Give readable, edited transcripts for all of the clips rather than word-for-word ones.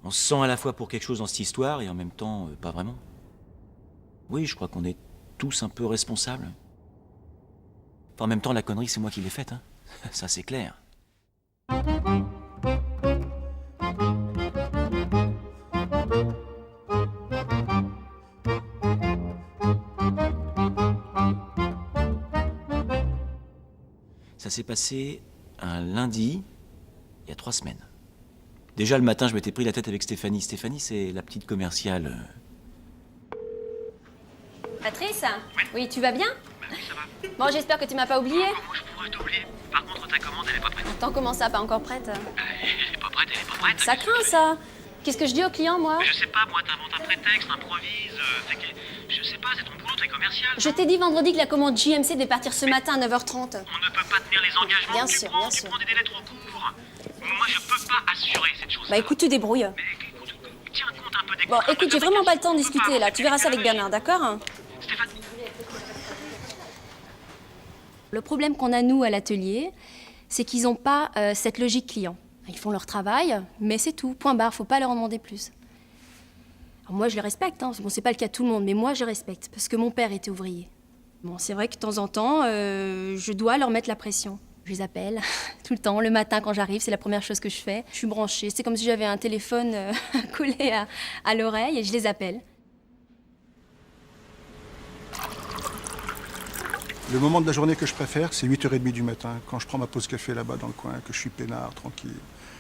On se sent à la fois pour quelque chose dans cette histoire et en même temps, pas vraiment. Oui, je crois qu'on est tous un peu responsables. Enfin, en même temps, la connerie, c'est moi qui l'ai faite, hein. Ça, c'est clair. Ça s'est passé un lundi, il y a 3 semaines. Déjà, le matin, je m'étais pris la tête avec Stéphanie. Stéphanie, c'est la petite commerciale. Patrice? Oui, tu vas bien? Oui, ça va. Bon, j'espère que tu m'as pas oublié. Moi, je pourrais t'oublier. Par contre, ta commande, elle est pas prête. Attends, comment ça, pas encore prête? Elle est pas prête, elle est pas prête. Ça craint, ça. Qu'est-ce que je dis aux clients, moi? Mais je sais pas, moi, t'inventes un prétexte, improvise. Je sais pas, c'est ton boulot, t'es commercial. Je t'ai dit vendredi que la commande JMC devait partir ce matin à 9h30. On ne peut pas tenir les engagements Bien que sûr, tu prends. bien Tu sûr. prends des délais trop courts. Moi, je peux pas assurer cette chose. Bah écoute, tu débrouilles. Mais écoute, tiens compte un peu des Bon, contrats écoute, de j'ai vraiment pas le temps de fabrication. discuter, là. Tu verras ça avec Bernard, d'accord? Stéphane, Le problème qu'on a, nous, à l'atelier, c'est qu'ils n'ont pas cette logique client. Ils font leur travail, mais c'est tout. Point barre, faut pas leur en demander plus. Alors moi, je les respecte, hein. Bon, c'est pas le cas de tout le monde, mais moi, je respecte, parce que mon père était ouvrier. Bon, c'est vrai que de temps en temps, je dois leur mettre la pression. Je les appelle tout le temps, le matin quand j'arrive, c'est la première chose que je fais. Je suis branchée, c'est comme si j'avais un téléphone collé à l'oreille et je les appelle. Le moment de la journée que je préfère, c'est 8h30 du matin, quand je prends ma pause café là-bas dans le coin, que je suis peinard, tranquille,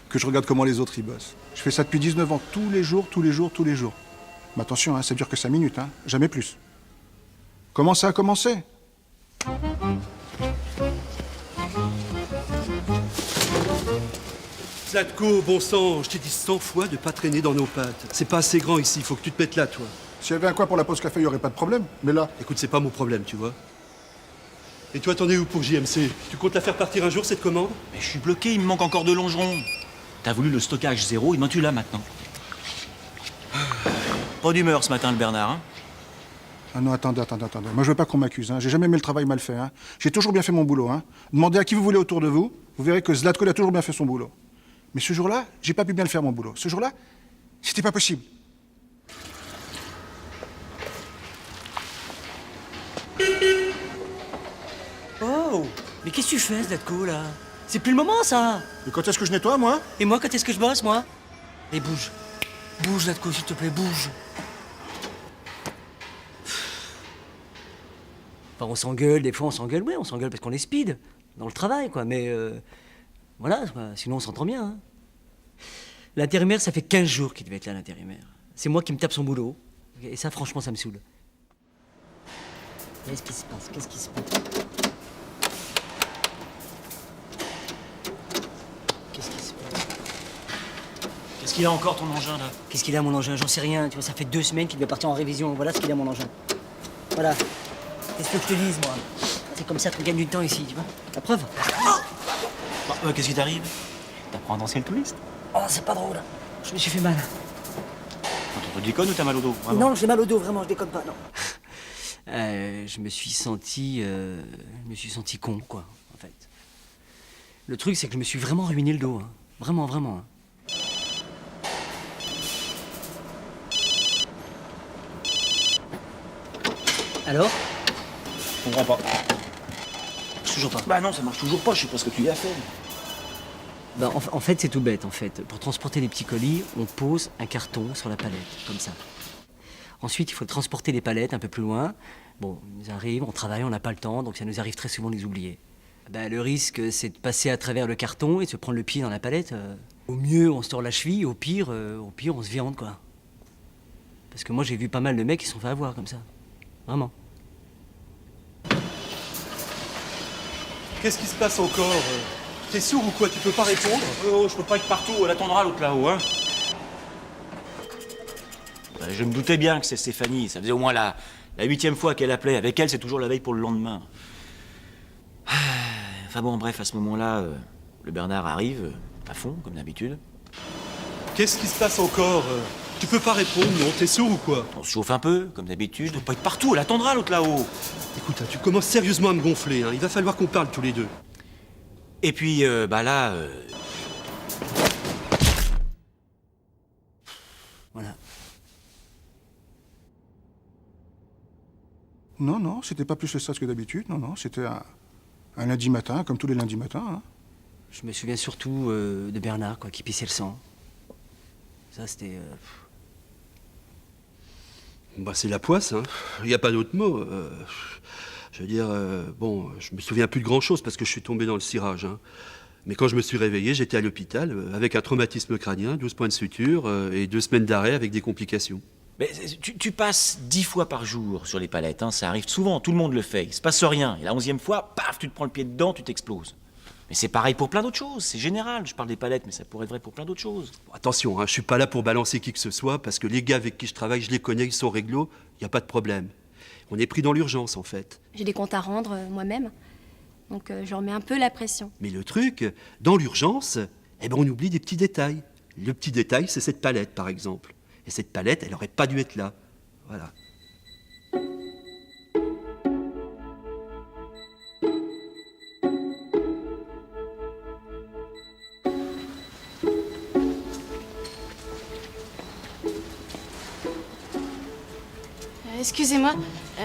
que je regarde comment les autres y bossent. Je fais ça depuis 19 ans, tous les jours, tous les jours, tous les jours. Mais attention, hein, ça dure que 5 minutes, hein, jamais plus. Comment ça a commencé? Zlatko, bon sang, je t'ai dit 100 fois de pas traîner dans nos pattes. C'est pas assez grand ici, faut que tu te mettes là, toi. S'il y avait un coin pour la pause café, il n'y aurait pas de problème. Mais là, Écoute, c'est pas mon problème, tu vois. Et toi, t'en es où pour JMC? Tu comptes la faire partir un jour, cette commande? Mais je suis bloqué, il me manque encore 2 longerons. T'as voulu le stockage zéro, et ben tu l'as maintenant. Pas d'humeur ce matin, le Bernard, hein. ah non, attendez. Moi, je veux pas qu'on m'accuse, hein. J'ai jamais aimé le travail mal fait, hein. J'ai toujours bien fait mon boulot, hein. Demandez à qui vous voulez autour de vous, vous verrez que Zlatko il a toujours bien fait son boulot. Mais ce jour-là, j'ai pas pu bien le faire, mon boulot. Ce jour-là, c'était pas possible. Oh, mais qu'est-ce que tu fais, Zlatko, là? C'est plus le moment, ça! Et quand est-ce que je nettoie, moi? Et moi, quand est-ce que je bosse, moi? Et bouge. Bouge, Zlatko, s'il te plaît, bouge. Enfin, on s'engueule, des fois on s'engueule, ouais, on s'engueule parce qu'on est speed, dans le travail, quoi, mais voilà, quoi, sinon on s'entend bien, hein. L'intérimaire, ça fait 15 jours qu'il devait être là, l'intérimaire. C'est moi qui me tape son boulot, et ça, franchement, ça me saoule. Qu'est-ce qui se passe? Qu'est-ce qui se passe? Qu'est-ce qui se passe? Qu'est-ce qu'il a encore, ton engin, là? Qu'est-ce qu'il a, mon engin? J'en sais rien, tu vois, ça fait 2 semaines qu'il devait partir en révision, voilà ce qu'il a, mon engin. Voilà. Qu'est-ce que je te dise, moi? C'est comme ça qu'on gagne du temps ici, tu vois. La preuve? Bah, qu'est-ce qui t'arrive? T'apprends à danser le twist? Oh, c'est pas drôle. Je me suis fait mal. Attends, tu déconnes ou t'as mal au dos, vraiment? Non, j'ai mal au dos, vraiment, je déconne pas, non. Je me suis senti con, quoi, en fait. Le truc, c'est que je me suis vraiment ruiné le dos, hein. Vraiment, vraiment, hein. Alors? Je comprends pas. Toujours pas. Bah non, ça marche toujours pas, je sais pas ce que tu y as fait. Ben, en fait, c'est tout bête, en fait. Pour transporter les petits colis, on pose un carton sur la palette, comme ça. Ensuite, il faut transporter les palettes un peu plus loin. Bon, ils arrivent, on travaille, on n'a pas le temps, donc ça nous arrive très souvent de les oublier. Ben, le risque, c'est de passer à travers le carton et de se prendre le pied dans la palette. Au mieux, on se tord la cheville, au pire, on se viande, quoi. Parce que moi, j'ai vu pas mal de mecs qui se sont fait avoir comme ça. Vraiment. Qu'est-ce qui se passe encore? T'es sourd ou quoi? Tu peux pas répondre? Oh, je peux pas être partout, elle attendra l'autre là-haut, hein. Bah, je me doutais bien que c'est Stéphanie, ça faisait au moins la 8e fois qu'elle appelait. Avec elle, c'est toujours la veille pour le lendemain. Enfin bon, bref, à ce moment-là, le Bernard arrive, à fond, comme d'habitude. Qu'est-ce qui se passe encore? Tu peux pas répondre, non? T'es sourd ou quoi? On se chauffe un peu, comme d'habitude. Je peux pas être partout, elle attendra l'autre là-haut. Écoute, hein, tu commences sérieusement à me gonfler, hein. Il va falloir qu'on parle tous les deux. Et puis, bah là... Voilà. Non, non, c'était pas plus le stress que d'habitude. Non, non, c'était un lundi matin, comme tous les lundis matins. Hein. Je me souviens surtout de Bernard, quoi, qui pissait le sang. Ça, c'était... Bah, c'est la poisse, hein. Il n'y a pas d'autre mot. Je veux dire, bon, je me souviens plus de grand-chose parce que je suis tombé dans le cirage. Hein. Mais quand je me suis réveillé, j'étais à l'hôpital avec un traumatisme crânien, 12 points de suture et 2 semaines d'arrêt avec des complications. Mais tu passes 10 fois par jour sur les palettes, hein, ça arrive souvent, tout le monde le fait, il se passe rien. Et la 11e fois, paf, tu te prends le pied dedans, tu t'exploses. Mais c'est pareil pour plein d'autres choses, c'est général. Je parle des palettes, mais ça pourrait être vrai pour plein d'autres choses. Bon, attention, hein, je suis pas là pour balancer qui que ce soit parce que les gars avec qui je travaille, je les connais, ils sont réglo, il n'y a pas de problème. On est pris dans l'urgence, en fait. J'ai des comptes à rendre moi-même, donc je leur mets un peu la pression. Mais le truc, dans l'urgence, eh ben, on oublie des petits détails. Le petit détail, c'est cette palette, par exemple. Et cette palette, elle aurait pas dû être là. Voilà. Excusez-moi,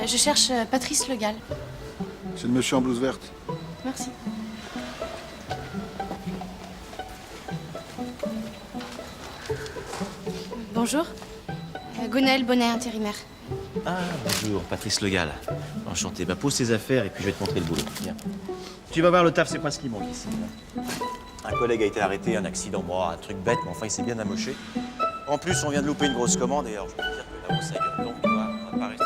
je cherche Patrice Le Gall. C'est le monsieur en blouse verte. Merci. Bonjour. Gonaël Bonnet, intérimaire. Ah, bonjour, Patrice Le Gall. Enchanté. Bah, pose tes affaires et puis je vais te montrer le boulot. Viens. Tu vas voir, le taf, c'est pas ce qui manque ici. Un collègue a été arrêté, un accident, bon, un truc bête, mais enfin, il s'est bien amoché. En plus, on vient de louper une grosse commande et alors je peux te dire que là-haut, ça gueule. Donc, tu vois, on va pas rester.